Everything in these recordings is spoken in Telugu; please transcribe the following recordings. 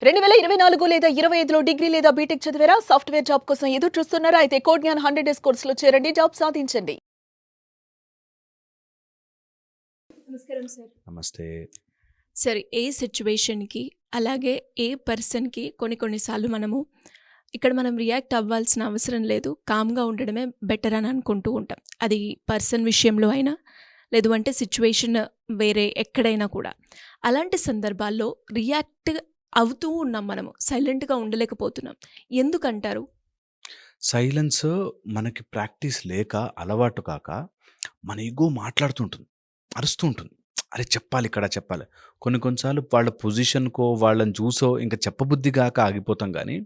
2024 లేదా 25లో డిగ్రీ లేదా బీటెక్ చదివారా? సాఫ్ట్‌వేర్ జాబ్ కోసం ఎదురు చూస్తున్నారా? అయితే కోడ్ జ్ఞాన్ 100 డేస్ కోర్సులో చేరండి. జాబ్ సాధించండి. నమస్కారం సార్. నమస్తే. సరే, ఏ సిచ్యువేషన్‌కి, అలాగే ఏ పర్సన్‌కి కొన్ని సార్లు ఇక్కడ మనం రియాక్ట్ అవ్వాల్సిన అవసరం లేదు. కామ్‌గా ఉండడమే బెటర్ అని అనుకుంటూ ఉంటాం. అది పర్సన్ విషయంలో అయినా, లేదు అంటే సిచ్యువేషన్ వేరే ఎక్కడైనా కూడా. అలాంటి సందర్భాల్లో రియాక్ట్ అవుతూ ఉన్నాం మనము. సైలెంట్‌గా ఉండలేకపోతున్నాం. ఎందుకంటారు? సైలెన్స్ మనకి ప్రాక్టీస్ లేక, అలవాటు కాక, మన ఇగో మాట్లాడుతుంటుంది. అరుస్తూ ఉంటుంది. అరే! చెప్పాలి ఇక్కడ చెప్పాలి. కొన్ని సార్లు వాళ్ళ పొజిషన్‌కో, వాళ్ళని చూసో ఇంక చెప్పబుద్ధి గాక ఆగిపోతాం గానీ,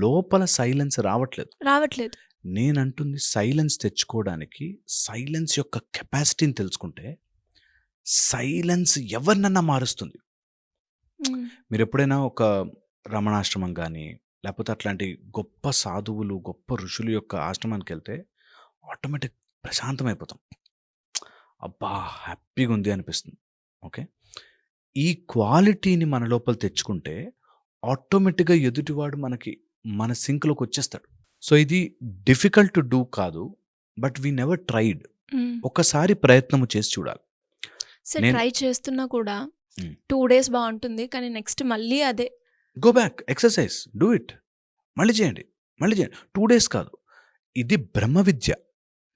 లోపల సైలెన్స్ రావట్లేదు. రావట్లేదు. నేనంటుంది సైలెన్స్ తెచ్చుకోవడానికి, సైలెన్స్ యొక్క కెపాసిటీని తెలుసుకుంటే, సైలెన్స్ ఎవరినన్నా మారుస్తుంది. హ్మ్. మీరెప్పుడైనా ఒక రమణాశ్రమం గానీ, లేపోతే అట్లాంటి గొప్ప సాధువులు, గొప్ప ఋషుల యొక్క ఆశ్రమానికెళ్తే ఆటోమేటిక్ ప్రశాంతమైపోతాం. అబ్బా! హ్యాపీగుంది అనిపిస్తుంది. ఓకే. ఈ క్వాలిటీని మన లోపల తెచ్చుకుంటే ఆటోమేటిక్‌గా ఎదుటివాడు మన సింక్‌లోకొచ్చేస్తాడు. సో, ఇది డిఫికల్ట్ టు డూ కాదు. But we never tried. Hmm. ఒక్కసారి ప్రయత్నము చేసి చూడాలి. సరే, నేను ట్రై చేస్తున్నా కూడా హ్మ్. 2 డేస్ బావుంటుంది. కానీ నెక్స్ట్ మళ్ళీ అదే. Go back. Exercise. Do it. మళ్ళీ చేయండి. మళ్ళీ చేయండి. 2 డేస్ కాదు. ఇది బ్రహ్మ విద్య.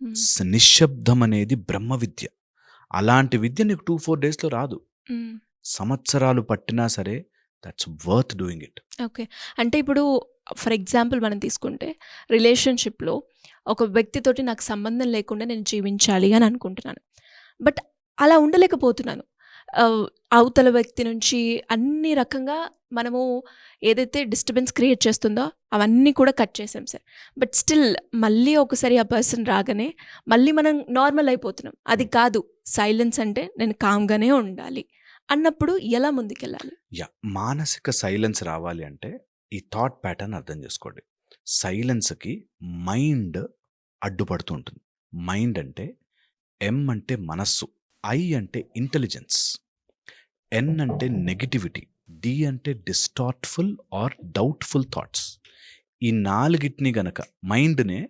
హ్మ్. నిశ్శబ్దం అనేది బ్రహ్మ విద్య. అలాంటి విద్య నీకు 2, 4 డేస్‌లో రాదు. హ్మ్. సంవత్సరాలు పట్టినా సరే that's worth doing it. Okay. అంటే ఇప్పుడు ఫర్ ఎగ్జాంపుల్ మనం తీసుకుంటే రిలేషన్‌షిప్‌లో ఒక వ్యక్తితోటి నాకు సంబంధం లేకుండా నేను జీవించాలి అని అనుకుంటున్నాను. బట్ అలా ఉండలేకపోతున్నాను. అవతల వ్యక్తి నుంచి అన్ని రకంగా మనము ఏదైతే డిస్టర్బెన్స్ క్రియేట్ చేస్తుందో అవన్నీ కూడా కట్ చేసాం సార్. బట్ స్టిల్ మళ్ళీ ఒకసారి ఆ పర్సన్ రాగానే మళ్ళీ మనం నార్మల్ అయిపోతున్నాం. అది కాదు, సైలెన్స్ అంటే నేను కామ్‌గానే ఉండాలి అన్నప్పుడు ఎలా ముందుకెళ్ళాలి? మానసిక సైలెన్స్ రావాలి అంటే ఈ థాట్ ప్యాటర్న్ అర్థం చేసుకోండి. సైలెన్స్‌కి మైండ్ అడ్డుపడుతూ ఉంటుంది. మైండ్ అంటే ఎం అంటే మనస్సు, ఐ అంటే ఇంటెలిజెన్స్, ఎన్ అంటే నెగటివిటీ, డి అంటే డిస్టార్ట్‌ఫుల్ ఆర్ డౌట్‌ఫుల్ థాట్స్. ఈ నాలుగిటిని గనక మైండ్‌నే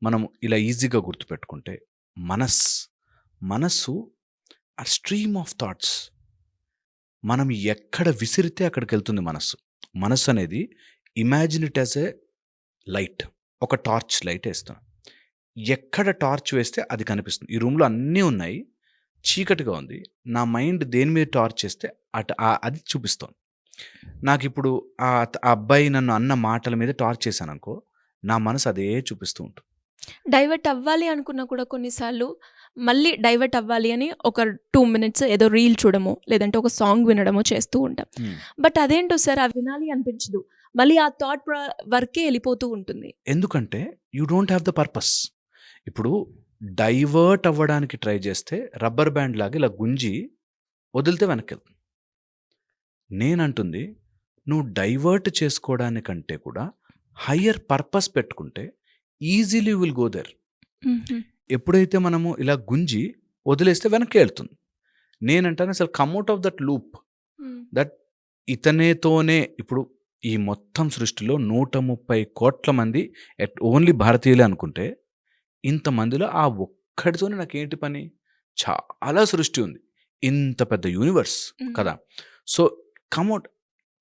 మనం ఇలా ఈజీగా గుర్తుపెట్టుకుంటే మనస్సు ఆ స్ట్రీమ్ ఆఫ్ థాట్స్. మనం ఎక్కడ విసిరితే అక్కడికెళ్తుంది మనస్సు. మనస్సనేది imagine it as a light. ఒక టార్చ్ లైట్ ఏస్తున్నాం. ఎక్కడ టార్చ్ వేస్తే అది కనిపిస్తుంది. ఈ రూమ్‌లో అన్నీ ఉన్నాయి. చీకటిగా ఉంది. నా మైండ్ దేని మీద టార్చ్ ఏస్తే అది చూపిస్తోంది. నాకిప్పుడు ఆ అబ్బాయి నన్ను అన్న మాటల మీద టార్చ్ చేశాననుకో, నా మనసు అదే చూపిస్తూ ఉంటుంది. డైవర్ట్ అవ్వాలి అనుకున్నా కూడా కొన్నిసార్లు మళ్ళీ డైవర్ట్ అవ్వాలి అని ఒక 2 మినిట్స్ ఏదో రీల్ చూడమో, లేదంటే ఒక సాంగ్ వినడమో చేస్తూ ఉంటాం. హ్మ్. బట్ అదేంటో సార్ అది వినాలి అనిపించదు. మళ్ళీ ఆ థాట్ వరకే ఎళ్ళిపోతూ ఉంటుంది. ఎందుకంటే you don't have the purpose. ఇప్పుడు డైవర్ట్ అవ్వడానికి ట్రై చేస్తే రబ్బర్ బ్యాండ్ లాగా ఇలా గుంజి వదిలితే వెనక్కెళ్తుంది. నేనంటుంది నువ్వు డైవర్ట్ చేసుకోవడానికంటే కూడా హయ్యర్ పర్పస్ పెట్టుకుంటే ఈజీలీ విల్ గో దేర్. హుహు. ఎప్పుడైతే మనము ఇలా గుంజి వదిలేస్తే వెనక్కే ఎళ్తుంది. నేనంటాను అసలు come out of that loop. హ్మ్. దట్ ఇతనితోనే ఇప్పుడు ఈ మొత్తం సృష్టిలో 130,00,00,000 మంది ఓన్లీ భారతీయులే అనుకుంటే, ఇంతమందిలో ఆ ఒక్కడితోనే నాకేంటి పని? చాలా సృష్టి ఉంది. ఇంత పెద్ద యూనివర్స్ హ్మ్. కదా! So, come out.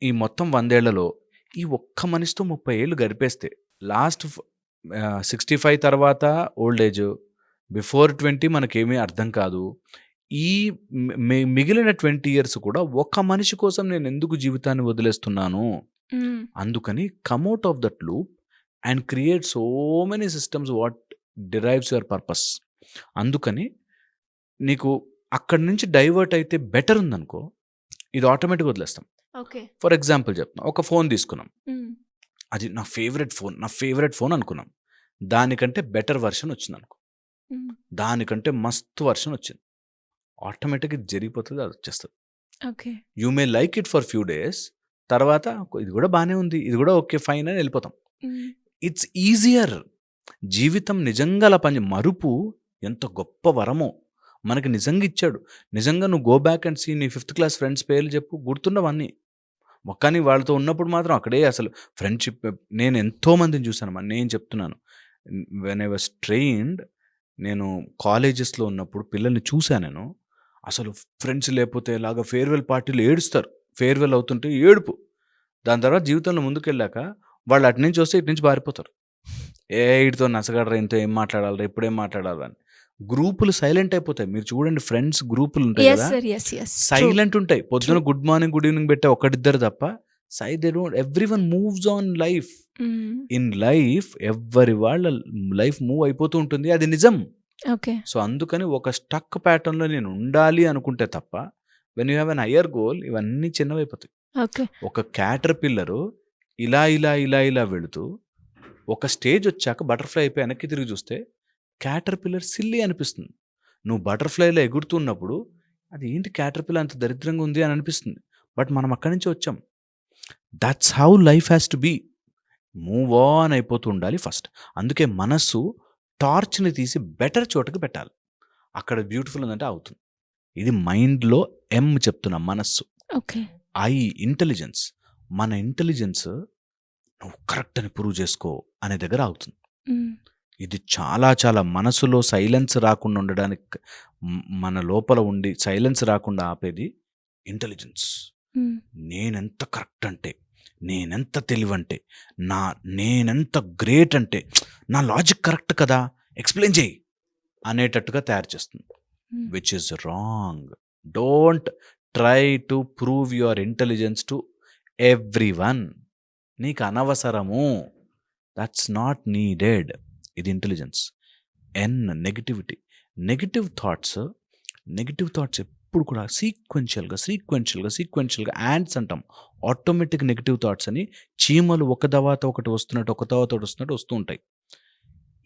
ఈ మొత్తం 100 ఏళ్లలో ఈ ఒక్క మనిషితో 30 ఏళ్ళు గడిపేస్తే లాస్ట్ 65 తర్వాత ఓల్డ్ ఏజ్, బిఫోర్ 20 మనకేమీ అర్థం కాదు. ఈ మిగిలిన 20 ఇయర్స్ కూడా ఒక మనిషి కోసం నేనెందుకు జీవితాన్ని వదిలేస్తున్నాను? హ్మ్. అందుకని come out of that loop and create so many systems what derives your purpose. అందుకని నీకు అక్కడి నుంచి డైవర్ట్ అయితే బెటర్ ఉందనుకో, ఇది ఆటోమేటిక్‌గా వదిలేస్తాం. ఓకే. ఫర్ ఎగ్జాంపుల్ చెప్తున్నా. ఒక ఫోన్ తీసుకున్నాం. హ్మ్. అది నా ఫేవరెట్ ఫోన్ అనుకున్నాం. దానికంటే బెటర్ వెర్షన్ వచ్చిందనుకో. హ్మ్. దానికంటే మస్తు వెర్షన్ వచ్చింది. ఆటోమేటిక్‌గా ఇది జరిగిపోతది. అదొచ్చేస్తది. Okay. You may like it for few days. తర్వాత ఇది కూడా బానే ఉంది. ఇది కూడా ఓకే. ఫైన్ అని ఎళ్ళిపోతాం. హ్మ్. It's easier. జీవితం నిజంగా అలా మరుపు ఎంత గొప్ప వరమో మనకి నిజంగా ఇచ్చాడు. నిజంగా నువ్వు గో బ్యాక్ అండ్ సీ నీ ఫిఫ్త్ క్లాస్ ఫ్రెండ్స్ పేర్లు చెప్పు గుర్తుండవన్నీ. కానీ వాళ్ళతో ఉన్నప్పుడు మాత్రం అక్కడే అసలు ఫ్రెండ్‌షిప్ నేను ఎంతో మందిని చూసానమ్మా. నేను చెప్తున్నాను. వెన్ ఐ వాస్ ట్రైన్డ్ నేను కాలేజెస్‌లో ఉన్నప్పుడు పిల్లల్ని చూసా నేను. అసలు ఫ్రెండ్స్ లేపోతే ఇలాగా ఫేర్‌వెల్ పార్టీలు ఏడుస్తారు. ఫేర్‌వెల్ అవుతుంటే ఏడుపు. దాని తర్వాత జీవితంలో ముందుకెళ్ళాక వాళ్ళు అటు నుంచి వస్తే ఇటు నుంచి పారిపోతారు. ఈడితో నసగడరా, ఈయనతో ఏం మాట్లాడాలిరా, ఇప్పుడేం మాట్లాడాలా అని. గ్రూపులు సైలెంట్ అయిపోతాయి. మీరు చూడండి ఫ్రెండ్స్ గ్రూపులు ఉంటాయి యెస్ కదా! Sir. Yes. Yes. True. Silent ఉంటాయి. పొద్దున true. Good morning, good evening పెట్టే ఒకడిద్దరు తప్ప they don't everyone moves on life. హ్మ్. ఇన్ లైఫ్ ఎవ్వరి వాళ్ళ లైఫ్ మూవ్ అయిపోతూ ఉంటుంది. అది నిజం. ఓకే. సో, అందుకని ఒక స్టక్ ప్యాటర్న్‌లో నేను ఉండాలి అనుకుంటే తప్ప when you have an hire goal ఇవన్నీ చిన్నవైపోతాయి. ఓకే. ఒక క్యాటర్ పిల్లరు ఇలా వెళుతూ ఒక స్టేజ్ వచ్చాక బటర్‌ఫ్లై అయిపోయి వెనక్కి తిరిగి చూస్తే క్యాటర్ పిల్లర్ సిల్లీ అనిపిస్తుంది. నువ్వు బటర్‌ఫ్లైలో ఎగురుతున్నప్పుడు అది ఏంటి క్యాటర్ పిల్లర్ అంత దరిద్రంగా ఉంది అని అనిపిస్తుంది. బట్ మనం అక్కడి నుంచి వచ్చాం. That's how life has to be. Move on అయిపోతూ ఉండాలి ఫస్ట్. అందుకే మనస్సు టార్చ్‌ని తీసి బెటర్ చోటకి పెట్టాలి. అక్కడ బ్యూటిఫుల్ ఉందంటే అవుతుంది. ఇది మైండ్‌లో చెప్తున్నా మనస్సు. ఓకే. ఇంటెలిజెన్స్. మన ఇంటెలిజెన్స్ నువ్వు కరెక్ట్ అని ప్రూవ్ చేసుకో అనే దగ్గర అవుతుంది. హ్మ్. ఇది చాలా చాలా మనసులో సైలెన్స్ రాకుండా ఉండడానికి మన లోపల ఉండి సైలెన్స్ రాకుండా ఆపేది ఇంటెలిజెన్స్. హ్మ్. నేనెంత కరెక్ట్ అంటే, నేనెంత తెలివంటే, నేనెంత గ్రేట్ అంటే, నా లాజిక్ కరెక్ట్ కదా, ఎక్స్‌ప్లెయిన్ చెయ్యి అనేటట్టుగా తయారు చేస్తుంది. Hmm. Which is wrong. Don't try to prove your intelligence to everyone. నీకు అనవసరము. That's not needed. ఇది ఇంటెలిజెన్స్. నెగటివిటీ. నెగటివ్ థాట్స్ ఎప్పుడు కూడా సీక్వెన్షియల్‌గా యాంట్స్ అంటాం. ఆటోమేటిక్ నెగటివ్ థాట్స్ అని చీమలు ఒక తర్వాత ఒకటి వస్తున్నట్టు వస్తూ ఉంటాయి.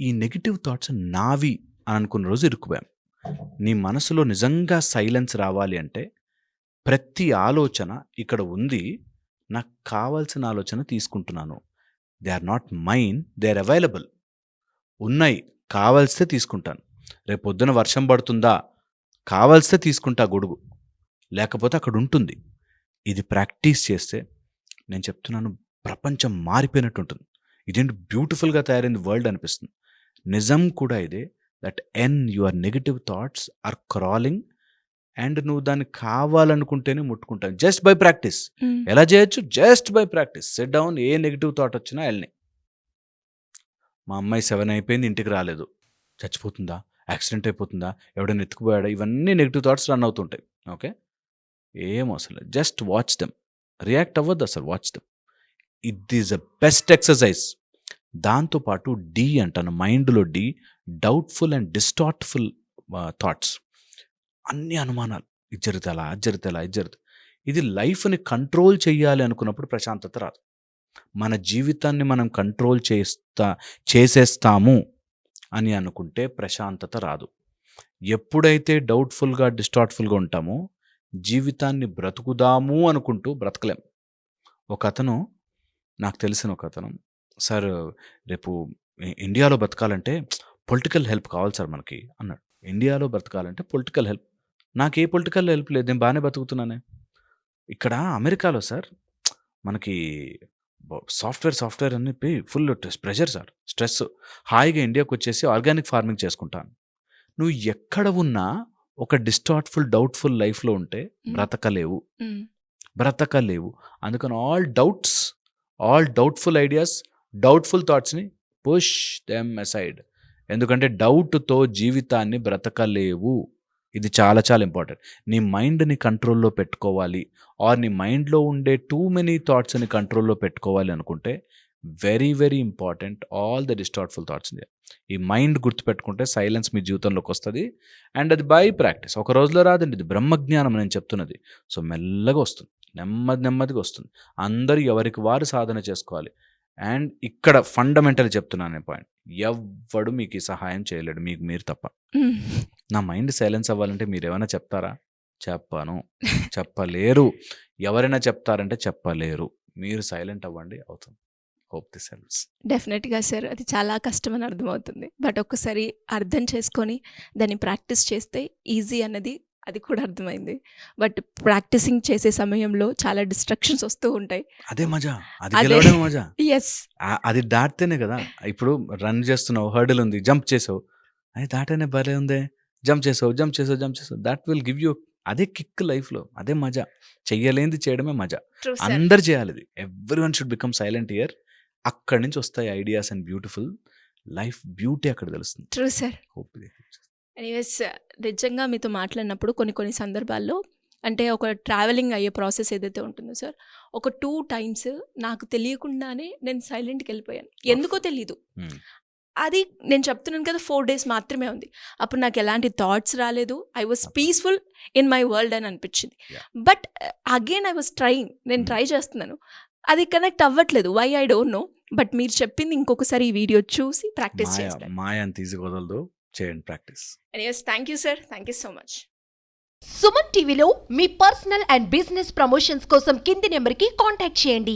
ఈ నెగటివ్ థాట్స్ నావి అని అనుకున్న రోజు ఇరుక్కుపోయాం. నీ మనసులో నిజంగా సైలెన్స్ రావాలి అంటే ప్రతి ఆలోచన ఇక్కడ ఉంది. నాకు కావాల్సిన ఆలోచన తీసుకుంటున్నాను. They are not mine. They are available. ఉన్నాయి. కావాల్స్తే తీసుకుంటాను. రేపొద్దున వర్షం పడుతుందా? కావాల్స్తే తీసుకుంటా గొడుగు. లేకపోతే అక్కడ ఉంటుంది. ఇది ప్రాక్టీస్ చేస్తే నేను చెప్తున్నాను ప్రపంచం మారిపోయినట్టు ఉంటుంది. ఇదేంటి బ్యూటిఫుల్‌గా తయారైంది వరల్డ్ అనిపిస్తుంది. నిజం కూడా ఇదే. That your negative thoughts are crawling and నువ్వు దాన్ని కావాలనుకుంటేనే ముట్టుకుంటావు. Just by practice. హ్మ్. ఎలా చేయొచ్చు? Just by practice. Sit down. ఏ నెగెటివ్ థాట్ వచ్చినా ఎళ్ళని. మా అమ్మాయి 7 అయిపోయింది ఇంటికి రాలేదు. చచ్చిపోతుందా? యాక్సిడెంట్ అయిపోతుందా? ఎవడైనా ఎత్తుకుపోయాడా? ఇవన్నీ నెగెటివ్ థాట్స్ రన్ అవుతుంటాయి. ఓకే. ఏం అవసరం లేదు. Just watch them. రియాక్ట్ అవ్వద్దు అసలు. Watch them. It is the best exercise. దాంతో పాటు అంటాను. మైండ్‌లో డౌట్‌ఫుల్ అండ్ డిస్టార్ట్‌ఫుల్ థాట్స్. అన్ని అనుమానాలు. ఇది జరిగితే అలా, అది జరిగితే అలా, ఇది జరిగితే ఇది లైఫ్‌ని కంట్రోల్ చేయాలి అనుకున్నప్పుడు ప్రశాంతత రాదు. మన జీవితాన్ని మనం కంట్రోల్ చేసేస్తాము అని అనుకుంటే ప్రశాంతత రాదు. ఎప్పుడైతే డౌట్‌ఫుల్‌గా, డిస్టార్ట్‌ఫుల్‌గా ఉంటామో జీవితాన్ని బ్రతుకుదాము అనుకుంటూ బ్రతకలేం. ఒకతను నాకు తెలిసిన ఒకతను, "సార్ రేపు ఇండియాలో బతకాలంటే పొలిటికల్ హెల్ప్ కావాలి సార్ మనకి" అన్నాడు. ఇండియాలో బ్రతకాలంటే పొలిటికల్ హెల్ప్. నాకే పొలిటికల్ హెల్ప్ లేదు. నేను బానే బతుకుతున్నానే. ఇక్కడ అమెరికాలో సార్ మనకి సాఫ్ట్‌వేర్ అని చెప్పి ఫుల్ ప్రెషర్ సార్. స్ట్రెస్. హాయిగా ఇండియాకొచ్చేసి ఆర్గానిక్ ఫార్మింగ్ చేసుకుంటాను. నువ్వు ఎక్కడ ఉన్నా ఒక డిస్టార్ట్‌ఫుల్, డౌట్‌ఫుల్ లైఫ్‌లో ఉంటే హ్మ్. బ్రతకలేవు. హ్మ్. బ్రతకలేవు. అందుకని ఆల్ డౌట్‌ఫుల్ ఐడియాస్, డౌట్‌ఫుల్ థాట్స్‌ని పుష్ దెమ్ అసైడ్. ఎందుకంటే డౌట్‌తో జీవితాన్ని బ్రతకలేవు. ఇది చాలా చాలా ఇంపార్టెంట్. నీ మైండ్‌ని కంట్రోల్‌లో పెట్టుకోవాలి. నీ మైండ్‌లో ఉండే టూ మెనీ థాట్స్‌ని కంట్రోల్‌లో పెట్టుకోవాలి అనుకుంటే very very important all the distortful థాట్స్‌ని. ఈ మైండ్ గుర్తుపెట్టుకుంటే సైలెన్స్ మీ జీవితంలోకొస్తది. అండ్ అది బై ప్రాక్టీస్. ఒక రోజులో రాదండి. ఇది బ్రహ్మజ్ఞానం నేను చెప్తున్నది. సో, మెల్లగా వస్తుంది. నెమ్మదిగా వస్తుంది. అందరూ ఎవరికి వారు సాధన చేసుకోవాలి. అండ్ ఇక్కడ ఫండమెంటల్ చెప్తున్నాను నేను పాయింట్. ఎవ్వడు మీకు ఈ సహాయం చేయలేడు మీకు మీరు తప్ప. హ్మ్. నా మైండ్ సైలెన్స్ అవ్వాలంటే మీరేమైనా చెప్తారా? చెప్పను. చెప్పలేరు. ఎవరైనా చెప్తారంటే చెప్పలేరు. మీరు సైలెంట్ అవ్వండి అవుతుంది. Hope this helps. డెఫినెట్‌గా సార్. అది చాలా కష్టమని అర్థమవుతుంది. బట్ ఒక్కసారి అర్థం చేసుకొని దాన్ని ప్రాక్టీస్ చేస్తే ఈజీ అన్నది అది కూడా అర్థమైంది. బట్ ప్రాక్టీసింగ్ చేసే సమయంలో చాలా డిస్ట్రాక్షన్స్ వస్తూ ఉంటాయి. అదే మజా. అది అదే. గెలవడమే మజా. యెస్. అది దాటితేనే కదా! ఇప్పుడు రన్ చేస్తున్నావు, హర్డిల్ ఉంది, జంప్ చేసావు. అది దాటనే భలే ఉందే. జంప్ చేసావు, జంప్ చేసావు, జంప్ చేసావు. దట్ విల్ గివ్ యూ అదే కిక్ లైఫ్‌లో. అదే మజా. చెయ్యలేనిది చేయడమే మజా. True sir. అందరూ చేయాలిది. Everyone should become silent here. అక్కడి నుంచి వస్తాయి ideas and beautiful life beauty అక్కడ తెలుస్తుంది. True sir. హోప్ ఇది. ఎనీవేస్ నిజంగా మీతో మాట్లాడినప్పుడు కొన్ని కొన్ని సందర్భాల్లో అంటే ఒక ట్రావెలింగ్ అయ్యే ప్రాసెస్ ఏదైతే ఉంటుందో సార్, ఒక 2 టైమ్స్ నాకు తెలియకుండానే నేను సైలెంట్‌కి వెళ్ళిపోయాను. ఎందుకో తెలీదు. హ్మ్. అది నేను చెప్తున్నాను కదా 4 డేస్ మాత్రమే ఉంది. అప్పుడు నాకు ఎలాంటి థాట్స్ రాలేదు. I was peaceful in my world అని అనిపించింది. Yeah. But again I was trying. నేను Hmm. ట్రై చేస్తున్నాను. అది కనెక్ట్ అవ్వట్లేదు. Why I don't know. But మీరు చెప్పింది ఇంకొకసారి ఈ వీడియో చూసి ప్రాక్టీస్ మాయ చేస్తాను. మాయ అంత ఈజీగా వదలదు. చేయండి practice. Anyways thank you sir. Thank you so much. Suman టీవీలో మీ పర్సనల్ అండ్ బిజినెస్ ప్రమోషన్స్ కోసం కింది నెంబర్కి కాంటాక్ట్ చేయండి.